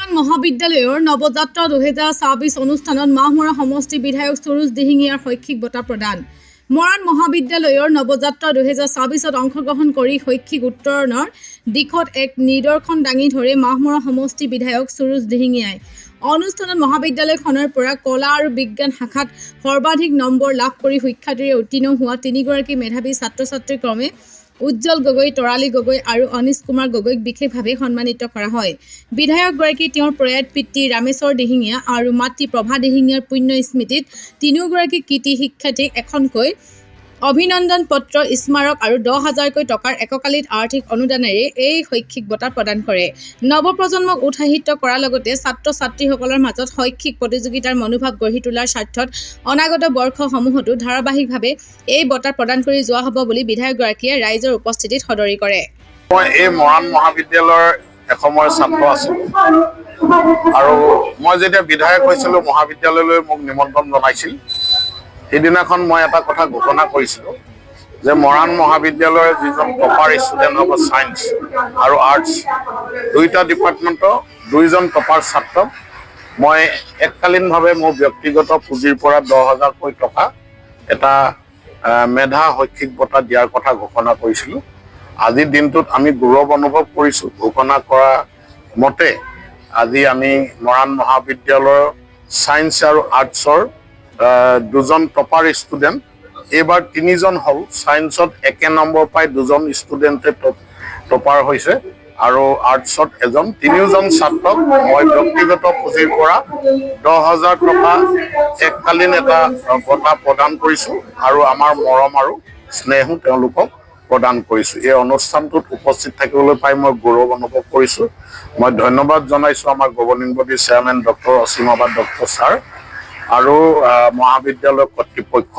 মৰাণ মহাবিদ্যালয়ৰ নৱযাত্ৰা 2024 অনুষ্ঠানত মাহমৰা সমষ্টি বিধায়ক সুৰুজ দিহিঙীয়াৰ শৈক্ষিক বঁটা প্ৰদান। মৰাণ মহাবিদ্যালয়ৰ নৱযাত্ৰা 2024ত অংশগ্ৰহণ কৰি শৈক্ষিক উত্তৰণৰ দিশত এক নিদৰ্শন দাঙি ধৰে মাহমৰা সমষ্টি বিধায়ক সুৰুজ দিহিঙীয়াই। অনুষ্ঠানত মহাবিদ্যালয়খনৰ পৰা কলা আৰু বিজ্ঞান শাখাত সৰ্বাধিক নম্বৰ লাভ কৰি শিক্ষাৰ্থীৰে উত্তীৰ্ণ হোৱা 3গৰাকী মেধাৱী ছাত্ৰ-ছাত্ৰী ক্ৰমে উজ্জ্বল গগৈ, তৰালী গগৈ আৰু অনিশ কুমাৰ গগৈক বিশেষভাৱে সন্মানিত কৰা হয়। বিধায়কগৰাকী তেওঁৰ প্ৰয়াত পিতৃ ৰামেশ্বৰ দিহিঙীয়া আৰু মাতৃ প্ৰভা দিহিঙীয়াৰ পুণ্য স্মৃতিত 3গৰাকী কৃতি শিক্ষাৰ্থীক এখনকৈ অভিনন্দন পত্ৰ, স্মাৰক আৰু 10,000কৈ টকাৰ এককালিক আৰ্থিক অনুদানেৰে এই শৈক্ষিক বঁটা প্ৰদান কৰে। নৱপ্ৰজন্মক উৎসাহিত কৰাৰ লগতে ছাত্ৰ-ছাত্ৰীসকলৰ মাজত শৈক্ষিক প্ৰতিযোগিতাৰ মনোভাৱ গঢ়ি তোলাৰ স্বাৰ্থত অনাগত বৰ্ষসমূহতো ধাৰাবাহিকভাৱে এই বঁটা প্ৰদান কৰি যোৱা হ'ব বুলি বিধায়কগৰাকীয়ে ৰাইজৰ উপস্থিতিত সদৰি কৰে। মই এই মৰাণ মহাবিদ্যালয়ৰ এসময়ৰ ছাত্ৰ আছিলোঁ আৰু মই যেতিয়া বিধায়ক হৈছিলোঁ মহাবিদ্যালয়লৈ মোক নিমন্ত্ৰণ জনাইছিল। সেইদিনাখন মই এটা কথা ঘোষণা কৰিছিলোঁ যে মৰাণ মহাবিদ্যালয়ৰ যিজন টপাৰ ষ্টুডেণ্ট হ'ব ছায়েন্স আৰু আৰ্টছ দুয়োটা ডিপাৰ্টমেণ্টৰ 2জন টপাৰ ছাত্ৰক মই এককালীনভাৱে মোৰ ব্যক্তিগত পুঁজিৰ পৰা 10,000কৈ টকা এটা মেধা শৈক্ষিক বঁটা দিয়াৰ কথা ঘোষণা কৰিছিলোঁ। আজিৰ দিনটোত আমি গৌৰৱ অনুভৱ কৰিছোঁ। ঘোষণা কৰা মতে আজি আমি মৰাণ মহাবিদ্যালয়ৰ ছায়েন্স আৰু আৰ্টছৰ 2জন টপাৰ ষ্টুডেণ্ট, এইবাৰ 3জন হ'ল। ছায়েন্সত 1 নম্বৰ পাই 2জন ষ্টুডেণ্টে টপাৰ হৈছে আৰু আৰ্টছত 1জন। 3জন ছাত্ৰক মই ব্যক্তিগত পুঁজিৰ পৰা 10,000 টকা এককালীন এটা বঁটা প্ৰদান কৰিছোঁ আৰু আমাৰ মৰম আৰু স্নেহো তেওঁলোকক প্ৰদান কৰিছোঁ। এই অনুষ্ঠানটোত উপস্থিত থাকিবলৈ পাই মই গৌৰৱ অনুভৱ কৰিছোঁ। মই ধন্যবাদ জনাইছোঁ আমাৰ গভৰ্ণিং বডি চেয়াৰমেন ডক্টৰ অসীমাবাদ ডক্টৰ ছাৰ আৰু মহাবিদ্যালয় কৰ্তৃপক্ষ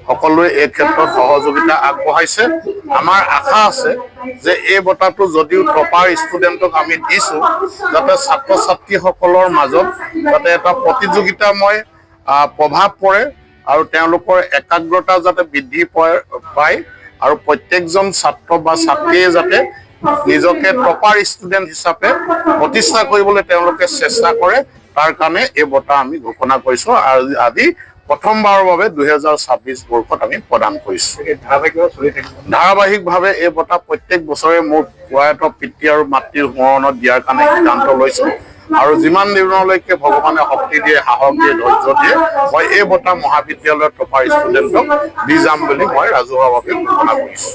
সকলোৱে এই ক্ষেত্ৰত সহযোগিতা আগবঢ়াইছে। আমাৰ আশা আছে যে এই বঁটাটো যদিও টপাৰ ষ্টুডেণ্টক আমি দিছোঁ, যাতে ছাত্ৰ-ছাত্ৰীসকলৰ মাজত যাতে এটা প্ৰতিযোগিতাময় প্ৰভাৱ পৰে আৰু তেওঁলোকৰ একাগ্ৰতা যাতে বৃদ্ধি পায় আৰু প্ৰত্যেকজন ছাত্ৰ বা ছাত্ৰীয়ে যাতে নিজকে টপাৰ ষ্টুডেণ্ট হিচাপে প্ৰতিষ্ঠা কৰিবলৈ তেওঁলোকে চেষ্টা কৰে, তাৰ কাৰণে এই বঁটা আমি ঘোষণা কৰিছোঁ আৰু আজি প্ৰথমবাৰৰ বাবে 2024 বৰ্ষত আমি প্ৰদান কৰিছোঁ। ধাৰাবাহিকভাৱে এই বঁটা প্ৰত্যেক বছৰে মোৰ প্ৰয়াত পিতৃ আৰু মাতৃৰ স্মৰণত দিয়াৰ কাৰণে সিদ্ধান্ত লৈছোঁ আৰু যিমান দিনলৈকে ভগৱানে শক্তি দিয়ে, সাহস দিয়ে, ধৈৰ্য দিয়ে, মই এই বঁটা মহাবিদ্যালয়ৰ টপাৰ ষ্টুডেণ্টক দি যাম বুলি মই ৰাজহুৱাভাৱে ঘোষণা কৰিছোঁ।